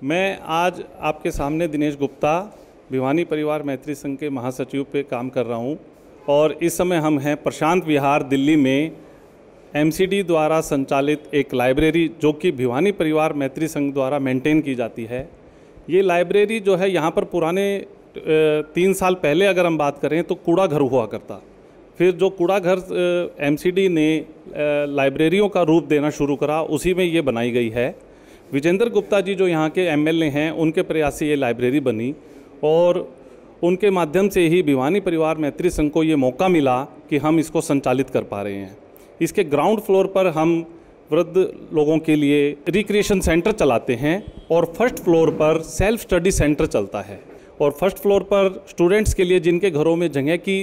मैं आज आपके सामने दिनेश गुप्ता भिवानी परिवार मैत्री संघ के महासचिव पे काम कर रहा हूँ और इस समय हम हैं प्रशांत विहार दिल्ली में एमसीडी द्वारा संचालित एक लाइब्रेरी जो कि भिवानी परिवार मैत्री संघ द्वारा मेंटेन की जाती है। ये लाइब्रेरी जो है यहाँ पर पुराने 3 साल पहले अगर हम बात करें तो कूड़ा घर हुआ करता, फिर जो कूड़ा घर एमसीडी ने लाइब्रेरियों का रूप देना शुरू करा, उसी में ये बनाई गई है। विजेंद्र गुप्ता जी जो यहाँ के एमएलए हैं, उनके प्रयास से ये लाइब्रेरी बनी और उनके माध्यम से ही भिवानी परिवार मैत्री संघ को ये मौका मिला कि हम इसको संचालित कर पा रहे हैं। इसके ग्राउंड फ्लोर पर हम वृद्ध लोगों के लिए रिक्रिएशन सेंटर चलाते हैं और फर्स्ट फ्लोर पर सेल्फ स्टडी सेंटर चलता है। और फर्स्ट फ्लोर पर स्टूडेंट्स के लिए जिनके घरों में जगह की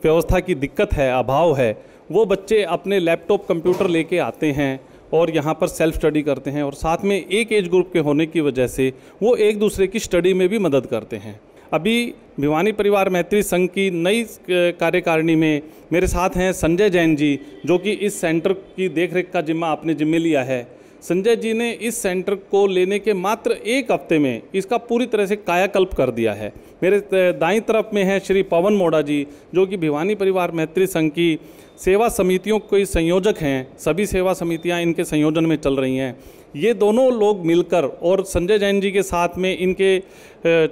व्यवस्था की दिक्कत है, अभाव है, वो बच्चे अपने लैपटॉप कंप्यूटर लेके आते हैं और यहाँ पर सेल्फ स्टडी करते हैं और साथ में एक एज ग्रुप के होने की वजह से वो एक दूसरे की स्टडी में भी मदद करते हैं। अभी भिवानी परिवार मैत्री संघ की नई कार्यकारिणी में मेरे साथ हैं संजय जैन जी, जो कि इस सेंटर की देखरेख का जिम्मा आपने जिम्मे लिया है। संजय जी ने इस सेंटर को लेने के मात्र 1 हफ्ते में इसका पूरी तरह से कायाकल्प कर दिया है। मेरे दाईं तरफ में है श्री पवन मोड़ा जी, जो कि भिवानी परिवार मैत्री संघ की सेवा समितियों के संयोजक हैं। सभी सेवा समितियां इनके संयोजन में चल रही हैं। ये दोनों लोग मिलकर और संजय जैन जी के साथ में इनके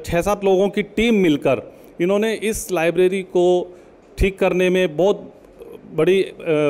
6-7 लोगों की टीम मिलकर इन्होंने इस लाइब्रेरी को ठीक करने में बहुत बड़ी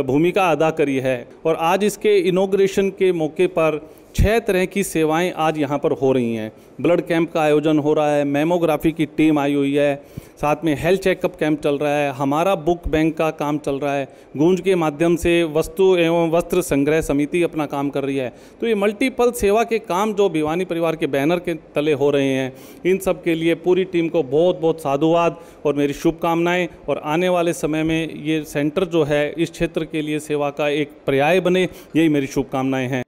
भूमिका अदा करी है। और आज इसके इनॉग्रेशन के मौके पर 6 तरह की सेवाएं आज यहाँ पर हो रही हैं। ब्लड कैंप का आयोजन हो रहा है, मेमोग्राफी की टीम आई हुई है, साथ में हेल्थ चेकअप कैंप चल रहा है, हमारा बुक बैंक का काम चल रहा है, गूंज के माध्यम से वस्तु एवं वस्त्र संग्रह समिति अपना काम कर रही है। तो ये मल्टीपल सेवा के काम जो भिवानी परिवार के बैनर के तले हो रहे हैं, इन सब के लिए पूरी टीम को बहुत बहुत साधुवाद और मेरी शुभकामनाएं। और आने वाले समय में ये सेंटर जो है इस क्षेत्र के लिए सेवा का एक पर्याय बने, यही मेरी शुभकामनाएं हैं।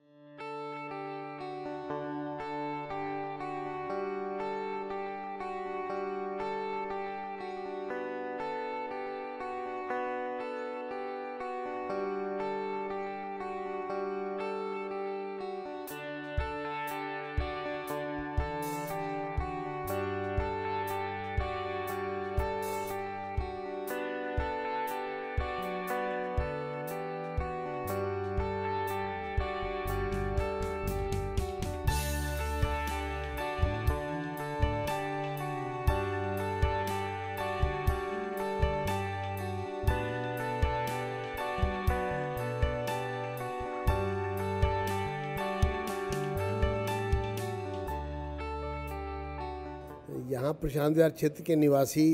यहाँ प्रशांत विहार क्षेत्र के निवासी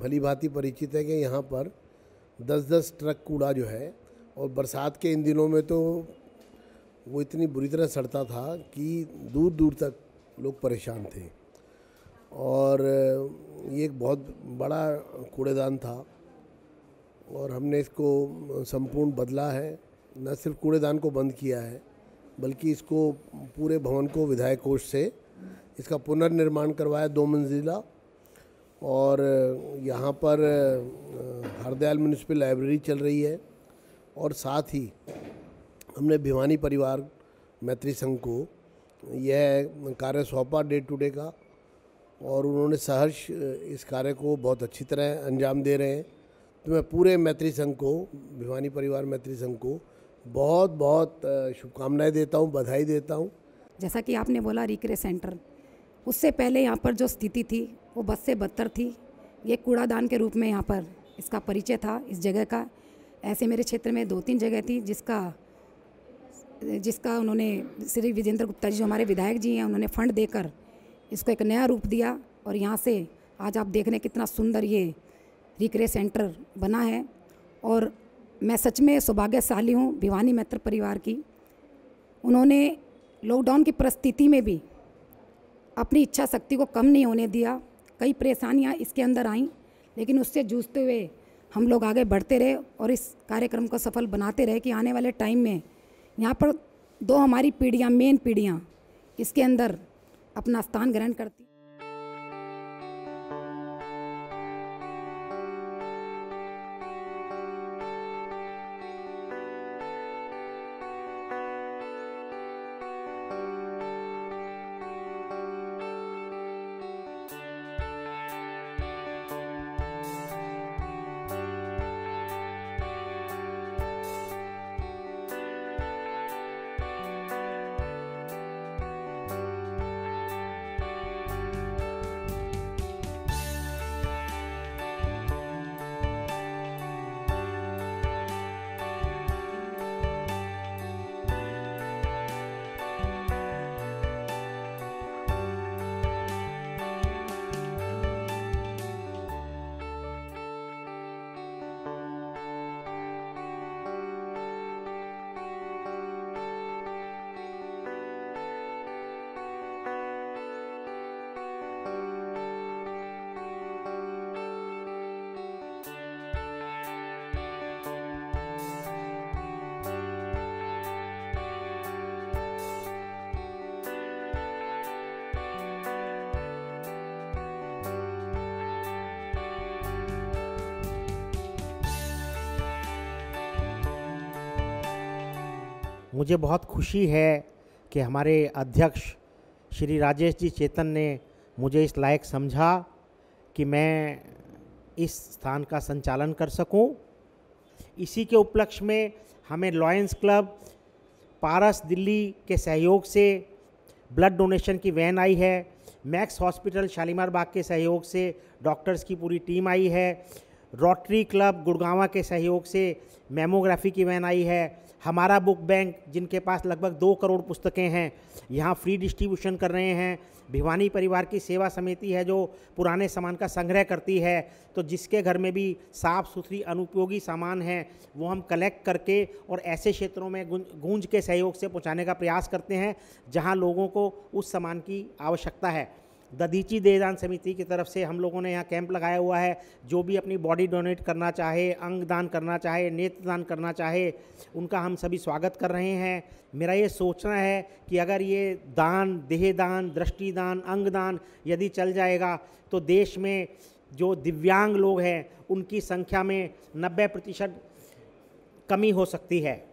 भली भांति परिचित है कि यहाँ पर 10-10 ट्रक कूड़ा जो है, और बरसात के इन दिनों में तो वो इतनी बुरी तरह सड़ता था कि दूर दूर तक लोग परेशान थे। और ये एक बहुत बड़ा कूड़ेदान था और हमने इसको संपूर्ण बदला है। न सिर्फ कूड़ेदान को बंद किया है, बल्कि इसको पूरे भवन को विधायक कोष से इसका पुनर्निर्माण करवाया 2 मंजिला। और यहाँ पर हरदयाल म्यूनिसिपल लाइब्रेरी चल रही है और साथ ही हमने भिवानी परिवार मैत्री संघ को यह कार्य सौंपा डे टू डे का, और उन्होंने सहर्ष इस कार्य को बहुत अच्छी तरह अंजाम दे रहे हैं। तो मैं पूरे मैत्री संघ को, भिवानी परिवार मैत्री संघ को बहुत बहुत शुभकामनाएं देता हूँ, बधाई देता हूँ। जैसा कि आपने बोला रिक्रे सेंटर, उससे पहले यहाँ पर जो स्थिति थी वो बद से बदतर थी। ये कूड़ादान के रूप में यहाँ पर इसका परिचय था इस जगह का। ऐसे मेरे क्षेत्र में 2-3 जगह थी जिसका उन्होंने श्री विजेंद्र गुप्ता जी जो हमारे विधायक जी हैं, उन्होंने फंड देकर इसको एक नया रूप दिया। और यहाँ से आज आप देख रहे हैं कितना सुंदर ये रिक्रे सेंटर बना है। और मैं सच में सौभाग्यशाली हूँ भिवानी मैत्र परिवार की। उन्होंने लॉकडाउन की परिस्थिति में भी अपनी इच्छा शक्ति को कम नहीं होने दिया। कई परेशानियां इसके अंदर आईं, लेकिन उससे जूझते हुए हम लोग आगे बढ़ते रहे और इस कार्यक्रम को सफल बनाते रहे कि आने वाले टाइम में यहाँ पर 2 हमारी पीढ़ियाँ, मेन पीढ़ियाँ इसके अंदर अपना स्थान ग्रहण करती। मुझे बहुत खुशी है कि हमारे अध्यक्ष श्री राजेश जी चेतन ने मुझे इस लायक समझा कि मैं इस स्थान का संचालन कर सकूं। इसी के उपलक्ष्य में हमें लॉयंस क्लब पारस दिल्ली के सहयोग से ब्लड डोनेशन की वैन आई है। मैक्स हॉस्पिटल शालीमार बाग के सहयोग से डॉक्टर्स की पूरी टीम आई है। रोटरी क्लब गुड़गांव के सहयोग से मेमोग्राफी की वैन आई है। हमारा बुक बैंक जिनके पास लगभग 2 करोड़ पुस्तकें हैं, यहाँ फ्री डिस्ट्रीब्यूशन कर रहे हैं। भिवानी परिवार की सेवा समिति है जो पुराने सामान का संग्रह करती है, तो जिसके घर में भी साफ़ सुथरी अनुपयोगी सामान है वो हम कलेक्ट करके और ऐसे क्षेत्रों में गूंज के सहयोग से पहुंचाने का प्रयास करते हैं जहां लोगों को उस सामान की आवश्यकता है। दधीची देहदान समिति की तरफ से हम लोगों ने यहाँ कैंप लगाया हुआ है। जो भी अपनी बॉडी डोनेट करना चाहे, अंग दान करना चाहे, नेत्र दान करना चाहे, उनका हम सभी स्वागत कर रहे हैं। मेरा ये सोचना है कि अगर ये दान, देहदान, दृष्टिदान, अंग दान यदि चल जाएगा तो देश में जो दिव्यांग लोग हैं उनकी संख्या में 90% कमी हो सकती है।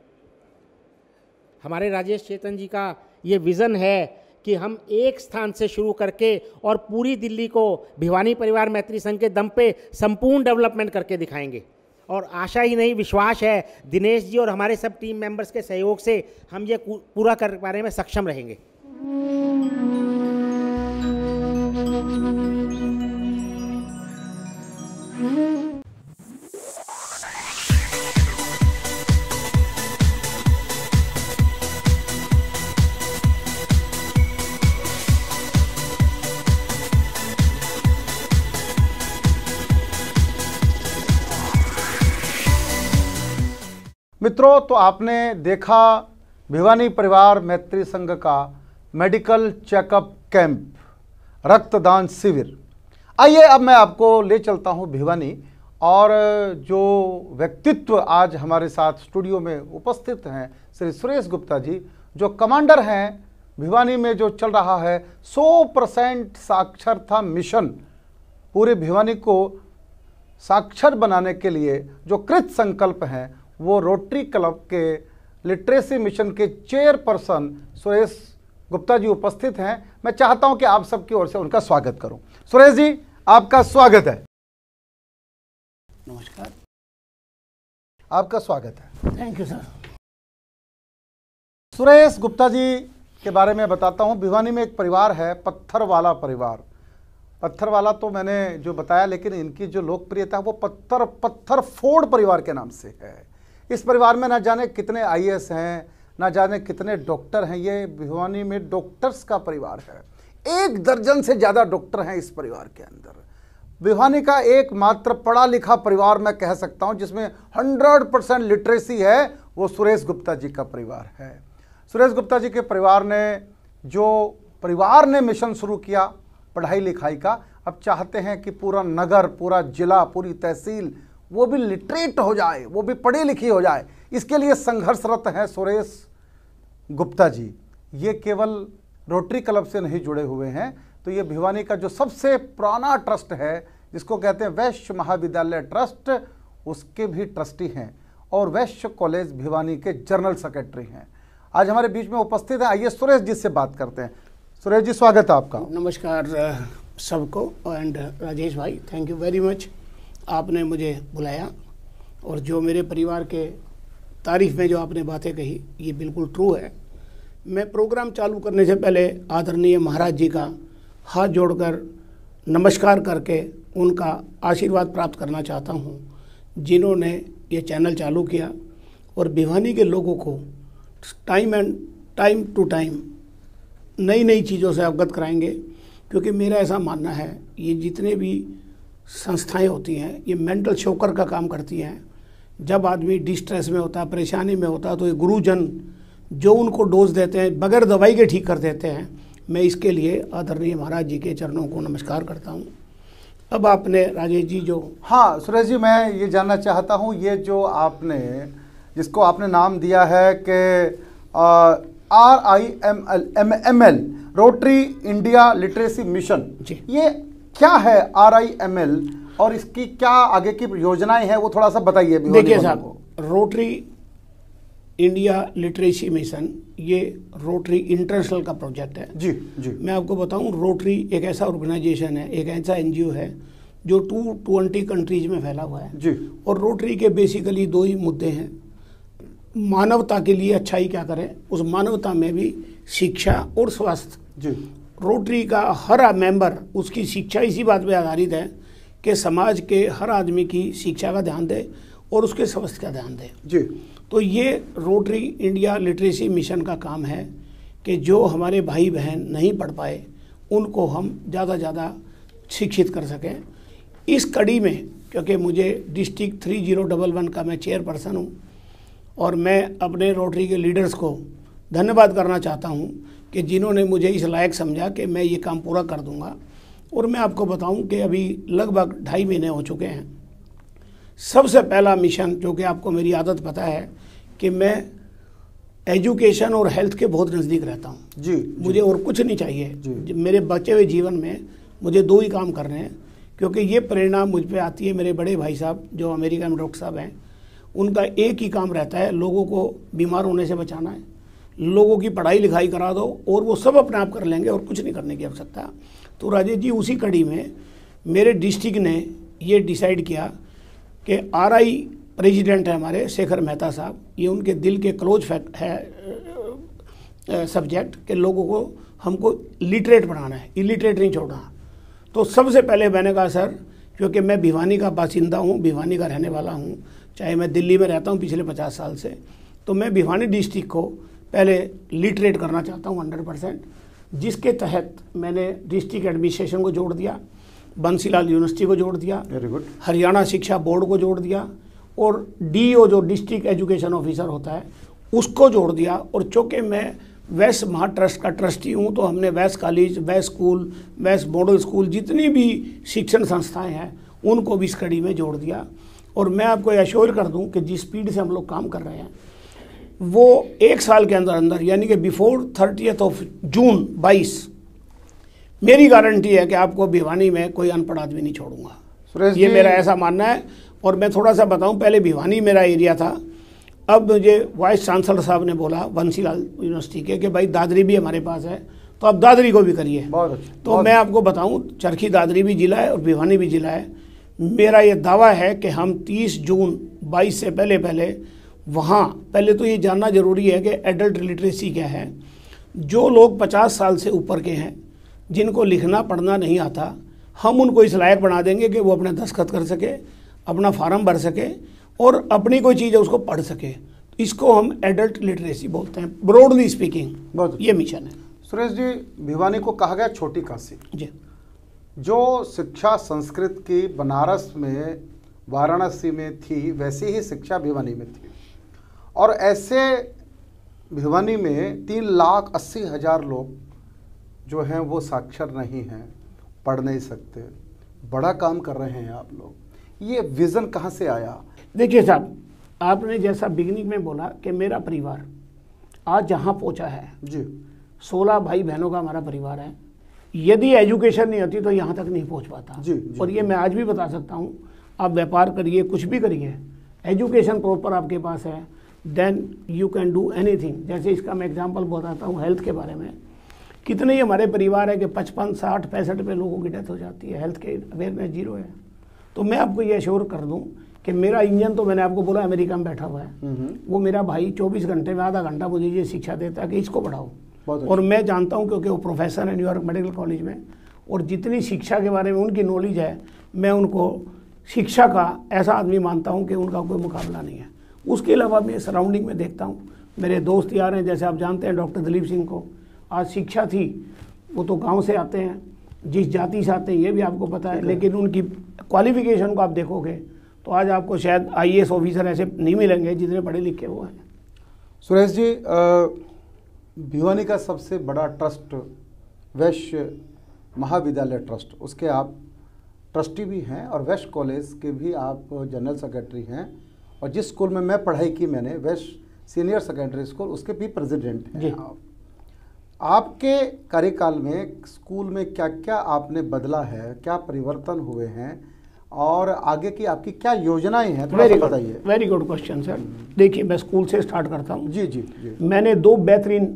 हमारे राजेश चेतन जी का ये विज़न है कि हम एक स्थान से शुरू करके और पूरी दिल्ली को भिवानी परिवार मैत्री संघ के दम पे संपूर्ण डेवलपमेंट करके दिखाएंगे। और आशा ही नहीं, विश्वास है दिनेश जी और हमारे सब टीम मेंबर्स के सहयोग से हम ये पूरा कर पाने में सक्षम रहेंगे। मित्रों, तो आपने देखा भिवानी परिवार मैत्री संघ का मेडिकल चेकअप कैंप, रक्तदान शिविर। आइए अब मैं आपको ले चलता हूं भिवानी, और जो व्यक्तित्व आज हमारे साथ स्टूडियो में उपस्थित हैं, श्री सुरेश गुप्ता जी, जो कमांडर हैं भिवानी में जो चल रहा है 100% साक्षरता मिशन, पूरे भिवानी को साक्षर बनाने के लिए जो कृत संकल्प हैं, वो रोटरी क्लब के लिटरेसी मिशन के चेयरपर्सन सुरेश गुप्ता जी उपस्थित हैं। मैं चाहता हूं कि आप सबकी ओर से उनका स्वागत करूं। सुरेश जी, आपका स्वागत है। नमस्कार, आपका स्वागत है। Thank you sir. Suresh Gupta ji के बारे में बताता हूं। भिवानी में एक परिवार है, पत्थरवाला परिवार। पत्थरवाला तो मैंने जो बताया, लेकिन इनकी जो लोकप्रियता है वो पत्थर फोड़ परिवार के नाम से है। इस परिवार में ना जाने कितने आईएएस हैं, ना जाने कितने डॉक्टर हैं। ये भिवानी में डॉक्टर्स का परिवार है। 1 दर्जन से ज़्यादा डॉक्टर हैं इस परिवार के अंदर। भिवानी का एकमात्र पढ़ा लिखा परिवार मैं कह सकता हूं जिसमें 100% लिटरेसी है, वो सुरेश गुप्ता जी का परिवार है। सुरेश गुप्ता जी के परिवार ने मिशन शुरू किया पढ़ाई लिखाई का। अब चाहते हैं कि पूरा नगर, पूरा जिला, पूरी तहसील वो भी लिटरेट हो जाए, वो भी पढ़ी लिखी हो जाए। इसके लिए संघर्षरत हैं सुरेश गुप्ता जी। ये केवल रोटरी क्लब से नहीं जुड़े हुए हैं, तो ये भिवानी का जो सबसे पुराना ट्रस्ट है, जिसको कहते हैं वैश्य महाविद्यालय ट्रस्ट, उसके भी ट्रस्टी हैं और वैश्य कॉलेज भिवानी के जनरल सेक्रेटरी हैं। आज हमारे बीच में उपस्थित है। आइए सुरेश जी से बात करते हैं। सुरेश जी, स्वागत है आपका। नमस्कार सबको। एंड राजेश भाई, थैंक यू वेरी मच, आपने मुझे बुलाया और जो मेरे परिवार के तारीफ में जो आपने बातें कही, ये बिल्कुल ट्रू है। मैं प्रोग्राम चालू करने से पहले आदरणीय महाराज जी का हाथ जोड़कर नमस्कार करके उनका आशीर्वाद प्राप्त करना चाहता हूँ, जिन्होंने ये चैनल चालू किया और भिवानी के लोगों को टाइम टू टाइम नई नई चीज़ों से अवगत कराएंगे। क्योंकि मेरा ऐसा मानना है, ये जितने भी संस्थाएं होती हैं, ये मेंटल शोकर का काम करती हैं। जब आदमी डिस्ट्रेस में होता है, परेशानी में होता है, तो ये गुरुजन जो उनको डोज देते हैं, बगैर दवाई के ठीक कर देते हैं। मैं इसके लिए आदरणीय महाराज जी के चरणों को नमस्कार करता हूँ। अब आपने राजेश जी जो, हाँ सुरेश जी, मैं ये जानना चाहता हूँ, ये जो आपने जिसको आपने नाम दिया है कि RIML rotary India literacy mission, ये क्या है RIML और इसकी क्या आगे की योजनाएं हैं, वो थोड़ा सा बताइए। देखिए साहब, रोटरी इंडिया लिटरेसी मिशन ये रोटरी इंटरनेशनल का प्रोजेक्ट है। जी जी। मैं आपको बताऊं, रोटरी एक ऐसा ऑर्गेनाइजेशन है, एक ऐसा एनजीओ है जो 220 कंट्रीज में फैला हुआ है जी। और रोटरी के बेसिकली 2 ही मुद्दे हैं। मानवता के लिए अच्छाई क्या करें, उस मानवता में भी शिक्षा और स्वास्थ्य। जी। रोटरी का हर मेंबर, उसकी शिक्षा इसी बात पे आधारित है कि समाज के हर आदमी की शिक्षा का ध्यान दे और उसके स्वास्थ्य का ध्यान दे। जी। तो ये रोटरी इंडिया लिटरेसी मिशन का काम है कि जो हमारे भाई बहन नहीं पढ़ पाए उनको हम ज़्यादा से ज़्यादा शिक्षित कर सकें। इस कड़ी में, क्योंकि मुझे डिस्ट्रिक्ट 3011 का मैं चेयरपर्सन हूँ और मैं अपने रोटरी के लीडर्स को धन्यवाद करना चाहता हूँ कि जिन्होंने मुझे इस लायक समझा कि मैं ये काम पूरा कर दूँगा। और मैं आपको बताऊँ कि अभी लगभग 2.5 महीने हो चुके हैं। सबसे पहला मिशन, जो कि आपको मेरी आदत पता है कि मैं एजुकेशन और हेल्थ के बहुत नज़दीक रहता हूँ। जी। मुझे और कुछ नहीं चाहिए। जी। मेरे बचे हुए जीवन में मुझे 2 ही काम करने हैं, क्योंकि ये प्रेरणा मुझ पे आती है। मेरे बड़े भाई साहब जो अमेरिका में डॉक्टर साहब हैं, उनका एक ही काम रहता है, लोगों को बीमार होने से बचाना है, लोगों की पढ़ाई लिखाई करा दो और वो सब अपने आप कर लेंगे और कुछ नहीं करने की आवश्यकता। तो राजेश जी, उसी कड़ी में मेरे डिस्ट्रिक्ट ने ये डिसाइड किया कि RI प्रेसिडेंट है हमारे शेखर मेहता साहब, ये उनके दिल के क्लोज फैक्ट है सब्जेक्ट कि लोगों को हमको लिटरेट बनाना है, इलिटरेट नहीं छोड़ना। तो सबसे पहले मैंने कहा सर, क्योंकि मैं भिवानी का बासिंदा हूँ, भिवानी का रहने वाला हूँ, चाहे मैं दिल्ली में रहता हूँ पिछले 50 साल से, तो मैं भिवानी डिस्ट्रिक्ट को पहले लिटरेट करना चाहता हूँ 100%, जिसके तहत मैंने डिस्ट्रिक्ट एडमिनिस्ट्रेशन को जोड़ दिया, बंसीलाल यूनिवर्सिटी को जोड़ दिया, वेरी गुड, हरियाणा शिक्षा बोर्ड को जोड़ दिया और DO जो डिस्ट्रिक्ट एजुकेशन ऑफिसर होता है उसको जोड़ दिया। और चूँकि मैं वैस महा ट्रस्ट का ट्रस्टी हूँ, तो हमने वैस कॉलेज, वैस स्कूल, वैस मॉडल स्कूल, जितनी भी शिक्षण संस्थाएं हैं उनको भी इस कड़ी में जोड़ दिया। और मैं आपको एश्योर कर दूं कि जिस स्पीड से हम लोग काम कर रहे हैं वो 1 साल के अंदर अंदर, यानी कि बिफोर 30 जून 22, मेरी गारंटी है कि आपको भिवानी में कोई अनपढ़ आदमी नहीं छोड़ूंगा। ये मेरा ऐसा मानना है। और मैं थोड़ा सा बताऊं, पहले भिवानी मेरा एरिया था, अब मुझे वाइस चांसलर साहब ने बोला बंसीलाल यूनिवर्सिटी के कि भाई दादरी भी हमारे पास है, तो अब दादरी को भी करिए। बहुत अच्छा। तो मैं आपको बताऊं, चरखी दादरी भी जिला है और भिवानी भी जिला है। मेरा ये दावा है कि हम 30 जून 22 से पहले वहाँ, पहले तो ये जानना जरूरी है कि एडल्ट लिटरेसी क्या है। जो लोग 50 साल से ऊपर के हैं, जिनको लिखना पढ़ना नहीं आता, हम उनको इस लायक बना देंगे कि वो अपने दस्तखत कर सके, अपना फार्म भर सके और अपनी कोई चीज़ है उसको पढ़ सके। इसको हम एडल्ट लिटरेसी बोलते हैं, ब्रॉडली स्पीकिंग। ये मिशन है। सुरेश जी, भिवानी को कहा गया छोटी काशी जी। जो शिक्षा संस्कृत की बनारस में, वाराणसी में थी, वैसी ही शिक्षा भिवानी में थी। और ऐसे भिवानी में 3,80,000 लोग जो हैं वो साक्षर नहीं हैं, पढ़ नहीं सकते। बड़ा काम कर रहे हैं आप लोग। ये विज़न कहाँ से आया? देखिए साहब, आपने जैसा बिगनिंग में बोला कि मेरा परिवार आज जहाँ पहुँचा है जी, 16 भाई बहनों का हमारा परिवार है। यदि एजुकेशन नहीं होती तो यहाँ तक नहीं पहुँच पाता। जी, जी, और ये मैं आज भी बता सकता हूँ, आप व्यापार करिए, कुछ भी करिए, एजुकेशन प्रॉपर आपके पास है, then you can do anything. जैसे इसका मैं एग्जांपल बताता हूँ हेल्थ के बारे में। कितने ही हमारे परिवार है कि 55, 60, 65 पे लोगों की डेथ हो जाती है, हेल्थ के अवेयरनेस जीरो है। तो मैं आपको ये अश्योर कर दूं कि मेरा इंजन, तो मैंने आपको बोला अमेरिका में बैठा हुआ है, वो मेरा भाई 24 घंटे में आधा घंटा मुझे ये शिक्षा देता है कि इसको बढ़ाओ। और मैं जानता हूँ, क्योंकि वो प्रोफेसर है न्यूयॉर्क मेडिकल कॉलेज में, और जितनी शिक्षा के बारे में उनकी नॉलेज है, मैं उनको शिक्षा का ऐसा आदमी मानता हूँ कि उनका कोई मुकाबला नहीं है। उसके अलावा मैं सराउंडिंग में देखता हूँ, मेरे दोस्त यार हैं, जैसे आप जानते हैं डॉक्टर दिलीप सिंह को आज शिक्षा थी, वो तो गांव से आते हैं, जिस जाति से आते हैं ये भी आपको पता है, लेकिन उनकी क्वालिफिकेशन को आप देखोगे तो आज आपको शायद IAS ऑफिसर ऐसे नहीं मिलेंगे जितने पढ़े लिखे वो हैं। सुरेश जी, भिवानी का सबसे बड़ा ट्रस्ट वैश्य महाविद्यालय ट्रस्ट, उसके आप ट्रस्टी भी हैं और वैश्य कॉलेज के भी आप जनरल सेक्रेटरी हैं, और जिस स्कूल में मैं पढ़ाई की मैंने, वैश्य सीनियर सेकेंडरी स्कूल, उसके भी प्रेसिडेंट हैं आप। आपके कार्यकाल में स्कूल में क्या क्या आपने बदला है, क्या परिवर्तन हुए हैं, और आगे की आपकी क्या योजनाएं हैं, थोड़ा सा बताइए। Very good question sir. देखिए, मैं स्कूल से स्टार्ट करता हूँ। जी जी जी। मैंने 2 बेहतरीन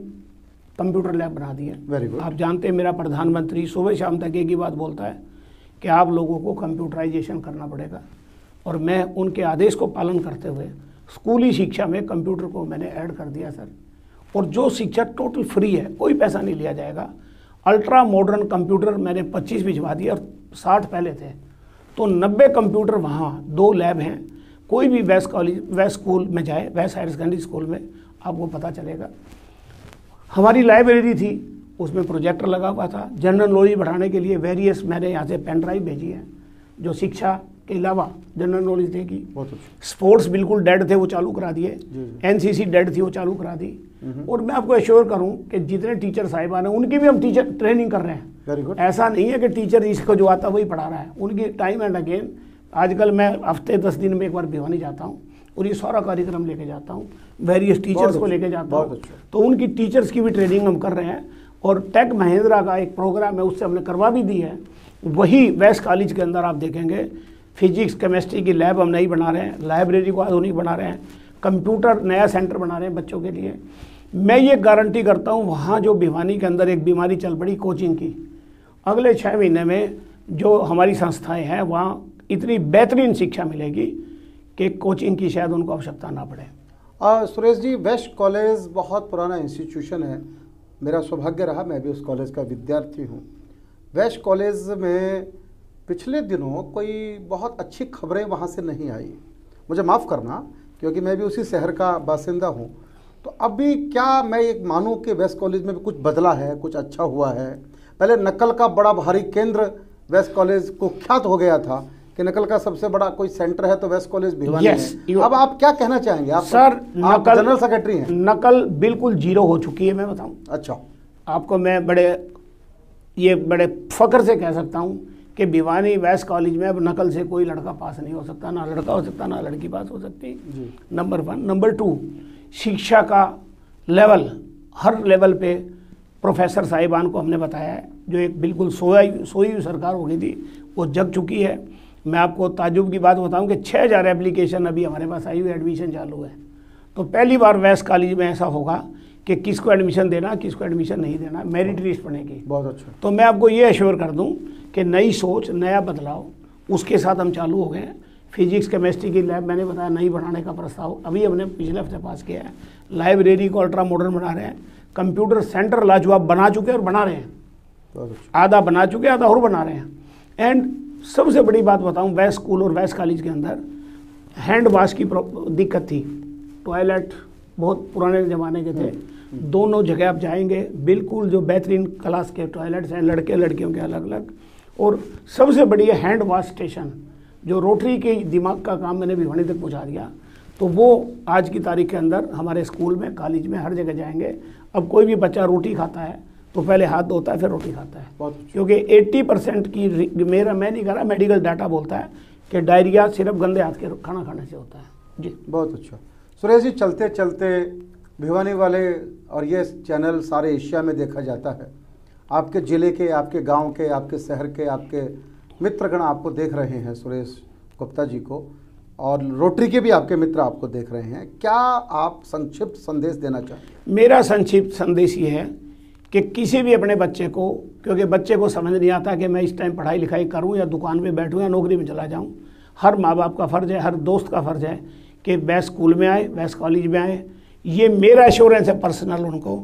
कंप्यूटर लैब बना दिए। Very good. आप जानते हैं मेरा प्रधानमंत्री सुबह शाम तक एक ही बात बोलता है कि आप लोगों को कंप्यूटराइजेशन करना पड़ेगा, और मैं उनके आदेश को पालन करते हुए स्कूली शिक्षा में कंप्यूटर को मैंने ऐड कर दिया सर। और जो शिक्षा टोटल फ्री है, कोई पैसा नहीं लिया जाएगा। अल्ट्रा मॉडर्न कंप्यूटर मैंने 25 भिजवा दिए और 60 पहले थे, तो 90 कंप्यूटर वहाँ 2 लैब हैं। कोई भी वेस्ट कॉलेज, वेस्ट स्कूल में जाए, वेस्ट हायर सेकेंडरी स्कूल में, आपको पता चलेगा। हमारी लाइब्रेरी थी, उसमें प्रोजेक्टर लगा हुआ था। जनरल नॉलेज बढ़ाने के लिए वेरियस मैंने यहाँ से पेन ड्राइव भेजी है जो शिक्षा के अलावा जनरल नॉलेज देगी। बहुत अच्छा। स्पोर्ट्स बिल्कुल डेड थे, वो चालू करा दिए। एनसीसी डेड थी, वो चालू करा दी। और मैं आपको एश्योर करूं कि जितने टीचर साहिबान हैं उनकी भी हम टीचर ट्रेनिंग कर रहे हैं। Very good. ऐसा नहीं है कि टीचर इसको जो आता वही पढ़ा रहा है, उनकी टाइम एंड अगेन। आजकल मैं हफ्ते 10 दिन में एक बार भिवानी जाता हूँ और ये सारा कार्यक्रम लेके जाता हूँ, वेरियस टीचर्स को लेके जाता हूँ। तो उनकी टीचर्स की भी ट्रेनिंग हम कर रहे हैं। और टेक महिंद्रा का एक प्रोग्राम है, उससे हमने करवा भी दी है। वही वेस्ट कॉलेज के अंदर आप देखेंगे फिजिक्स केमिस्ट्री की लैब हम नई बना रहे हैं, लाइब्रेरी को आधुनिक बना रहे हैं, कंप्यूटर नया सेंटर बना रहे हैं बच्चों के लिए। मैं ये गारंटी करता हूँ, वहाँ जो भिवानी के अंदर एक बीमारी चल पड़ी कोचिंग की, अगले 6 महीने में जो हमारी संस्थाएं हैं वहाँ इतनी बेहतरीन शिक्षा मिलेगी कि कोचिंग की शायद उनको आवश्यकता ना पड़े। सुरेश जी, वेस्ट कॉलेज बहुत पुराना इंस्टीट्यूशन है। मेरा सौभाग्य रहा, मैं भी उस कॉलेज का विद्यार्थी हूँ। वेस्ट कॉलेज में पिछले दिनों कोई बहुत अच्छी खबरें वहाँ से नहीं आई। मुझे माफ़ करना, क्योंकि मैं भी उसी शहर का बासिंदा हूँ। तो अभी क्या मैं एक मानूँ कि वेस्ट कॉलेज में भी कुछ बदला है, कुछ अच्छा हुआ है? पहले नकल का बड़ा भारी केंद्र वेस्ट कॉलेज को ख्यात हो गया था कि नकल का सबसे बड़ा कोई सेंटर है तो वेस्ट कॉलेज भिवानी है। अब आप क्या कहना चाहेंगे? आप सर, आप जनरल सेक्रेटरी हैं। नकल बिल्कुल जीरो हो चुकी है, मैं बताऊं। अच्छा। आपको मैं बड़े फख्र से कह सकता हूं कि भिवानी वेस्ट कॉलेज में अब नकल से कोई लड़का पास नहीं हो सकता, ना लड़का हो सकता ना लड़की पास हो सकती। नंबर 1। नंबर 2, शिक्षा का लेवल, हर लेवल पे प्रोफेसर साहिबान को हमने बताया है। जो एक बिल्कुल सोई हुई सरकार हो गई थी, वो जग चुकी है। मैं आपको ताजुब की बात बताऊं कि 6000 एप्लीकेशन अभी हमारे पास आई हुई, एडमिशन चालू है। तो पहली बार वेस्ट कॉलेज में ऐसा होगा कि किसको एडमिशन देना, किसको एडमिशन नहीं देना, मेरिट लिस्ट बनेगी। बहुत अच्छा। तो मैं आपको ये एश्योर कर दूं कि नई सोच, नया बदलाव, उसके साथ हम चालू हो गए हैं। फिजिक्स केमिस्ट्री की लैब मैंने बताया नई बनाने का प्रस्ताव अभी हमने पिछले हफ्ते पास किया है। लाइब्रेरी को अल्ट्रा मॉडर्न बना रहे हैं। कंप्यूटर सेंटर लाजवाब बना चुके हैं और बना रहे हैं। आधा बना चुके हैं, आधा और बना रहे हैं। एंड सबसे बड़ी बात बताऊं, वेस्ट स्कूल और वेस्ट कॉलेज के अंदर हैंड वाश की दिक्कत थी। टॉयलेट बहुत पुराने ज़माने के थे। दोनों जगह आप जाएंगे, बिल्कुल जो बेहतरीन क्लास के टॉयलेट्स हैं, लड़के लड़कियों के अलग अलग। और सबसे बढ़िया हैंड वाश स्टेशन, जो रोटरी के दिमाग का काम मैंने भिवानी तक पहुंचा दिया। तो वो आज की तारीख के अंदर हमारे स्कूल में, कॉलेज में, हर जगह जाएंगे। अब कोई भी बच्चा रोटी खाता है तो पहले हाथ धोता है, फिर रोटी खाता है। क्योंकि 80% की मैं नहीं कह रहा, मेडिकल डाटा बोलता है कि डायरिया सिर्फ गंदे हाथ के खाना खाने से होता है। जी, बहुत अच्छा। सुरेश जी, चलते चलते भिवानी वाले और ये चैनल सारे एशिया में देखा जाता है। आपके ज़िले के, आपके गांव के, आपके शहर के, आपके मित्रगण आपको देख रहे हैं, सुरेश गुप्ता जी को, और रोटरी के भी आपके मित्र आपको देख रहे हैं। क्या आप संक्षिप्त संदेश देना चाहेंगे? मेरा संक्षिप्त संदेश ये है कि किसी भी अपने बच्चे को, क्योंकि बच्चे को समझ नहीं आता कि मैं इस टाइम पढ़ाई लिखाई करूं या दुकान पे बैठूं या नौकरी में चला जाऊं। हर माँ बाप का फ़र्ज़ है, हर दोस्त का फ़र्ज़ है कि वेस्ट स्कूल में आए, वेस्ट कॉलेज में आए। ये मेरा एश्योरेंस है पर्सनल उनको,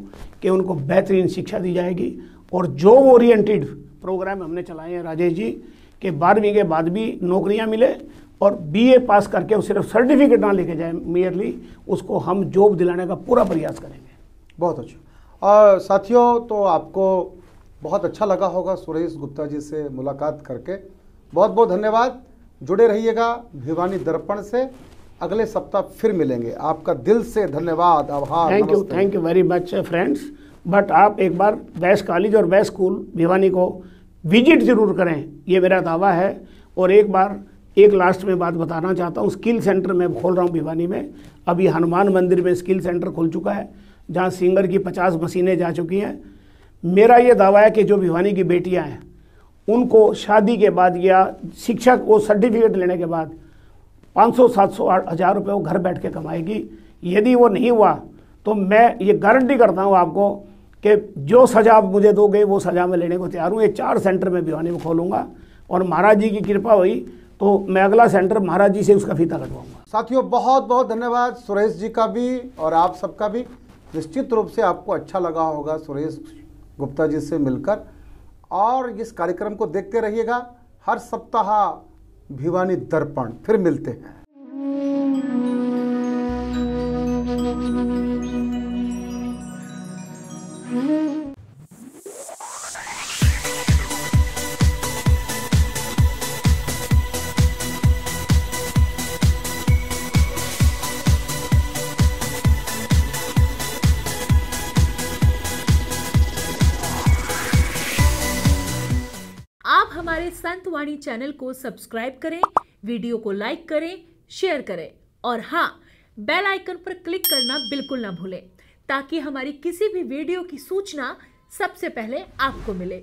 कि उनको बेहतरीन शिक्षा दी जाएगी। और जॉब ओरिएंटेड प्रोग्राम हमने चलाए हैं राजेश जी, कि 12वीं के बाद भी नौकरियाँ मिले, और BA पास करके वो सिर्फ सर्टिफिकेट ना लेके जाए मेयरली, उसको हम जॉब दिलाने का पूरा प्रयास करेंगे। बहुत अच्छा। और साथियों, तो आपको बहुत अच्छा लगा होगा सुरेश गुप्ता जी से मुलाकात करके। बहुत बहुत धन्यवाद। जुड़े रहिएगा भिवानी दर्पण से। अगले सप्ताह फिर मिलेंगे। आपका दिल से धन्यवाद, आभार। Thank you very much friends. But आप एक बार वेस्ट कॉलेज और वेस्ट स्कूल भिवानी को विजिट जरूर करें, ये मेरा दावा है। और एक लास्ट में बात बताना चाहता हूँ, स्किल सेंटर मैं खोल रहा हूँ भिवानी में। अभी हनुमान मंदिर में स्किल सेंटर खुल चुका है, जहाँ सिंगर की 50 मशीनें जा चुकी हैं। मेरा ये दावा है कि जो भिवानी की बेटियाँ हैं उनको शादी के बाद या शिक्षा को सर्टिफिकेट लेने के बाद 500, 700, 1000 रुपये वो घर बैठ के कमाएगी। यदि वो नहीं हुआ तो मैं ये गारंटी करता हूँ आपको कि जो सज़ा आप मुझे दोगे वो सज़ा मैं लेने को तैयार हूँ। ये 4 सेंटर मैं भिवानी में खोलूँगा और महाराज जी की कृपा हुई तो मैं अगला सेंटर महाराज जी से उसका फीता कटवाऊँगा। साथियों बहुत बहुत धन्यवाद सुरेश जी का भी और आप सबका भी। निश्चित रूप से आपको अच्छा लगा होगा सुरेश गुप्ता जी से मिलकर, और इस कार्यक्रम को देखते रहिएगा। हर सप्ताह भिवानी दर्पण फिर मिलते हैं। आप हमारे संत वाणी चैनल को सब्सक्राइब करें, वीडियो को लाइक करें, शेयर करें और हाँ, बेल आइकन पर क्लिक करना बिल्कुल ना भूलें ताकि हमारी किसी भी वीडियो की सूचना सबसे पहले आपको मिले।